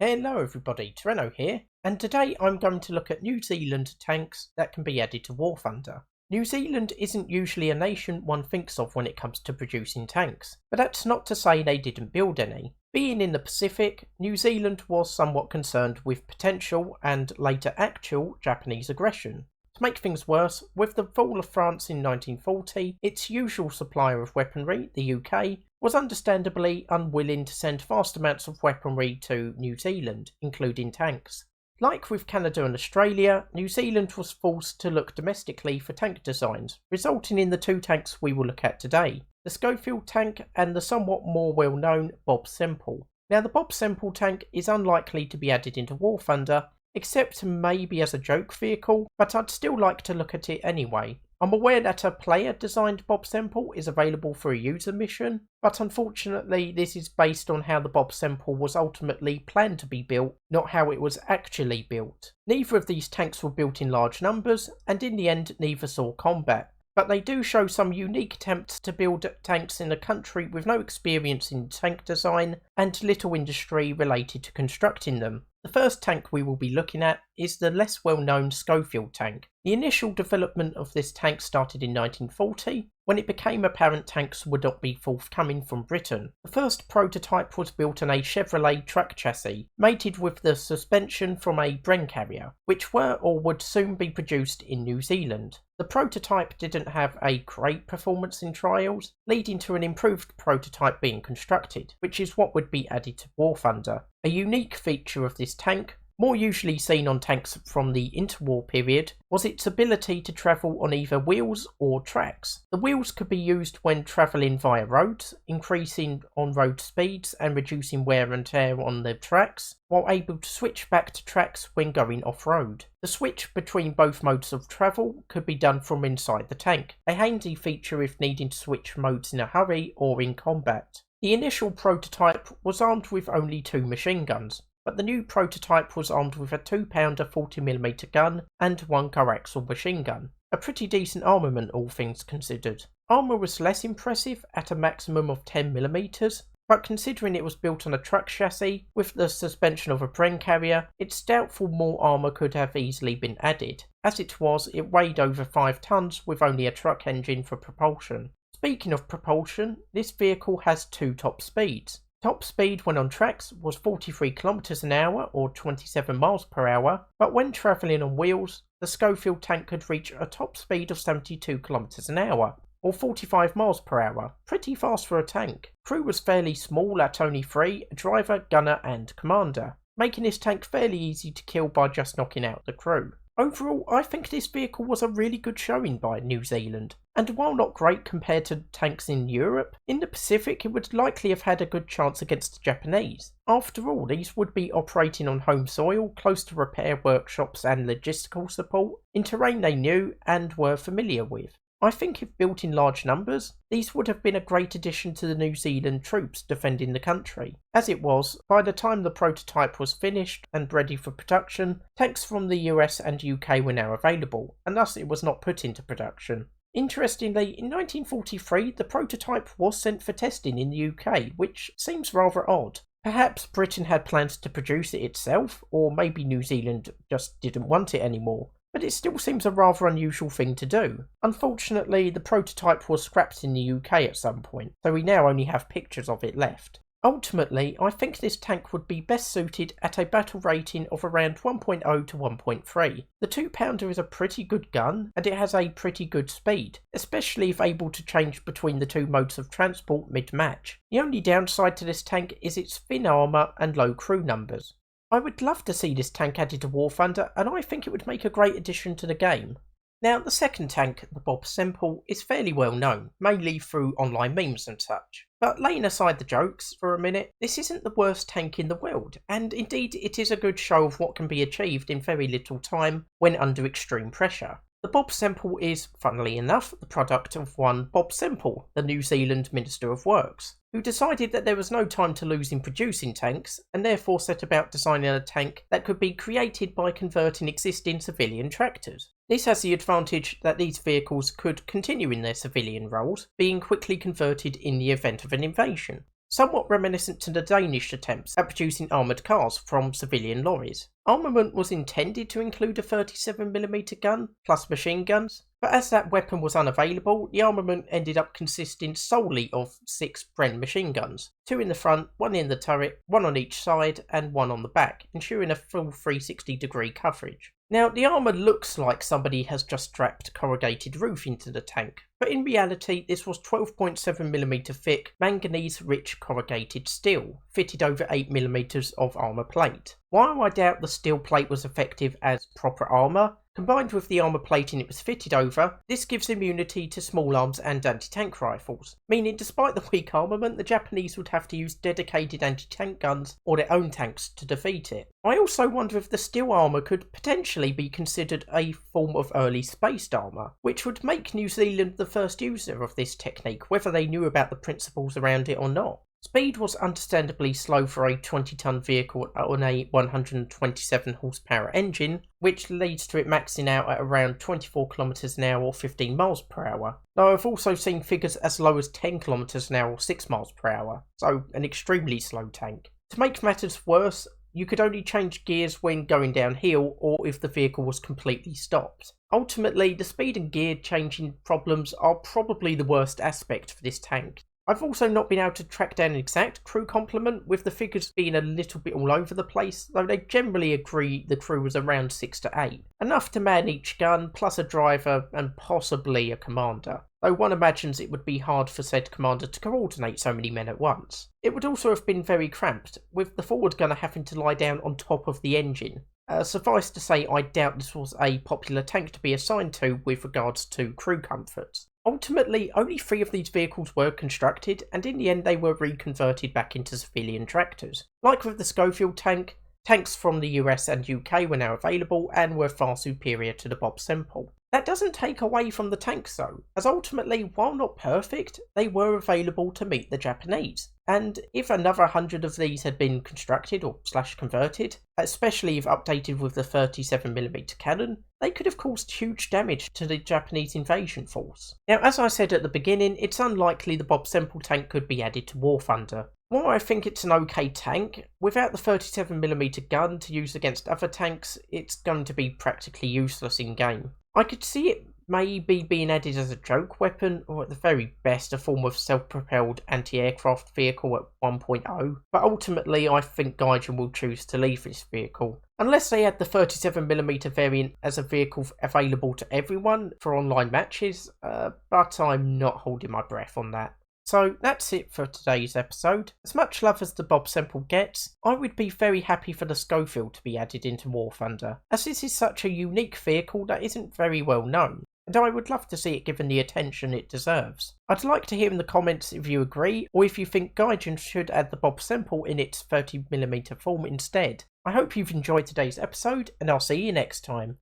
Hello everybody, Treno here, and today I'm going to look at New Zealand tanks that can be added to War Thunder. New Zealand isn't usually a nation one thinks of when it comes to producing tanks, but that's not to say they didn't build any. Being in the Pacific, New Zealand was somewhat concerned with potential and later actual Japanese aggression. To make things worse, with the fall of France in 1940, its usual supplier of weaponry, the UK, was understandably unwilling to send vast amounts of weaponry to New Zealand, including tanks. Like with Canada and Australia, New Zealand was forced to look domestically for tank designs, resulting in the two tanks we will look at today, the Schofield tank and the somewhat more well-known Bob Semple. Now the Bob Semple tank is unlikely to be added into War Thunder, except maybe as a joke vehicle, but I'd still like to look at it anyway. I'm aware that a player-designed Bob Semple is available for a user mission, but unfortunately this is based on how the Bob Semple was ultimately planned to be built, not how it was actually built. Neither of these tanks were built in large numbers, and in the end neither saw combat. But they do show some unique attempts to build tanks in a country with no experience in tank design and little industry related to constructing them. The first tank we will be looking at is the less well-known Schofield tank. The initial development of this tank started in 1940, when it became apparent tanks would not be forthcoming from Britain. The first prototype was built on a Chevrolet truck chassis, mated with the suspension from a Bren carrier, which were or would soon be produced in New Zealand. The prototype didn't have a great performance in trials, leading to an improved prototype being constructed, which is what would be added to War Thunder. A unique feature of this tank, more usually seen on tanks from the interwar period, was its ability to travel on either wheels or tracks. The wheels could be used when travelling via roads, increasing on-road speeds and reducing wear and tear on the tracks, while able to switch back to tracks when going off-road. The switch between both modes of travel could be done from inside the tank, a handy feature if needing to switch modes in a hurry or in combat. The initial prototype was armed with only 2 machine guns, but the new prototype was armed with a 2-pounder 40mm gun and 1 coaxial machine gun. A pretty decent armament all things considered. Armour was less impressive at a maximum of 10mm, but considering it was built on a truck chassis with the suspension of a Bren carrier, it's doubtful more armour could have easily been added. As it was, it weighed over 5 tons with only a truck engine for propulsion. Speaking of propulsion, this vehicle has 2 top speeds. Top speed when on tracks was 43 km an hour or 27 miles per hour, but when travelling on wheels, the Schofield tank could reach a top speed of 72 km an hour or 45 miles per hour. Pretty fast for a tank. Crew was fairly small at only 3, a driver, gunner and commander, making this tank fairly easy to kill by just knocking out the crew. Overall, I think this vehicle was a really good showing by New Zealand, and while not great compared to tanks in Europe, in the Pacific it would likely have had a good chance against the Japanese. After all, these would be operating on home soil, close to repair workshops and logistical support, in terrain they knew and were familiar with. I think if built in large numbers, these would have been a great addition to the New Zealand troops defending the country. As it was, by the time the prototype was finished and ready for production, tanks from the US and UK were now available, and thus it was not put into production. Interestingly, in 1943 the prototype was sent for testing in the UK, which seems rather odd. Perhaps Britain had plans to produce it itself, or maybe New Zealand just didn't want it anymore. But it still seems a rather unusual thing to do. Unfortunately, the prototype was scrapped in the UK at some point, so we now only have pictures of it left. Ultimately, I think this tank would be best suited at a battle rating of around 1.0 to 1.3. The 2-pounder is a pretty good gun, and it has a pretty good speed, especially if able to change between the 2 modes of transport mid-match. The only downside to this tank is its thin armour and low crew numbers. I would love to see this tank added to War Thunder, and I think it would make a great addition to the game. Now, the second tank, the Bob Semple, is fairly well known, mainly through online memes and such. But laying aside the jokes for a minute, this isn't the worst tank in the world, and indeed it is a good show of what can be achieved in very little time when under extreme pressure. The Bob Semple is, funnily enough, the product of one Bob Semple, the New Zealand Minister of Works, who decided that there was no time to lose in producing tanks, and therefore set about designing a tank that could be created by converting existing civilian tractors. This has the advantage that these vehicles could continue in their civilian roles, being quickly converted in the event of an invasion. somewhat reminiscent to the Danish attempts at producing armoured cars from civilian lorries. Armament was intended to include a 37mm gun plus machine guns, but as that weapon was unavailable, the armament ended up consisting solely of 6 Bren machine guns, 2 in the front, 1 in the turret, 1 on each side and 1 on the back, ensuring a full 360-degree coverage. Now, the armour looks like somebody has just strapped corrugated roof into the tank, but in reality this was 12.7mm thick, manganese-rich corrugated steel, fitted over 8mm of armour plate. While I doubt the steel plate was effective as proper armour, combined with the armour plating it was fitted over, this gives immunity to small arms and anti-tank rifles, meaning despite the weak armament, the Japanese would have to use dedicated anti-tank guns or their own tanks to defeat it. I also wonder if the steel armour could potentially be considered a form of early spaced armour, which would make New Zealand the first user of this technique, whether they knew about the principles around it or not. Speed was understandably slow for a 20-ton vehicle on a 127 horsepower engine, which leads to it maxing out at around 24 km an hour or 15 miles per hour. Though I've also seen figures as low as 10 km an hour or 6 miles per hour, so an extremely slow tank. To make matters worse, you could only change gears when going downhill or if the vehicle was completely stopped. Ultimately, the speed and gear changing problems are probably the worst aspect for this tank. I've also not been able to track down an exact crew complement, with the figures being a little bit all over the place, though they generally agree the crew was around 6 to 8. Enough to man each gun, plus a driver and possibly a commander, though one imagines it would be hard for said commander to coordinate so many men at once. It would also have been very cramped, with the forward gunner having to lie down on top of the engine. Suffice to say, I doubt this was a popular tank to be assigned to with regards to crew comforts. Ultimately, only 3 of these vehicles were constructed, and in the end they were reconverted back into civilian tractors. Like with the Schofield tank, tanks from the US and UK were now available and were far superior to the Bob Semple. That doesn't take away from the tanks though, as ultimately, while not perfect, they were available to meet the Japanese. And if another 100 of these had been constructed or converted, especially if updated with the 37mm cannon, they could have caused huge damage to the Japanese invasion force. Now, as I said at the beginning, it's unlikely the Bob Semple tank could be added to War Thunder. While I think it's an okay tank, without the 37mm gun to use against other tanks, it's going to be practically useless in game. I could see it maybe being added as a joke weapon, or at the very best a form of self-propelled anti-aircraft vehicle at 1.0, but ultimately I think Gaijin will choose to leave this vehicle. Unless they add the 37mm variant as a vehicle available to everyone for online matches, but I'm not holding my breath on that. So that's it for today's episode. As much love as the Bob Semple gets, I would be very happy for the Schofield to be added into War Thunder, as this is such a unique vehicle that isn't very well known, and I would love to see it given the attention it deserves. I'd like to hear in the comments if you agree, or if you think Gaijin should add the Bob Semple in its 30mm form instead. I hope you've enjoyed today's episode, and I'll see you next time.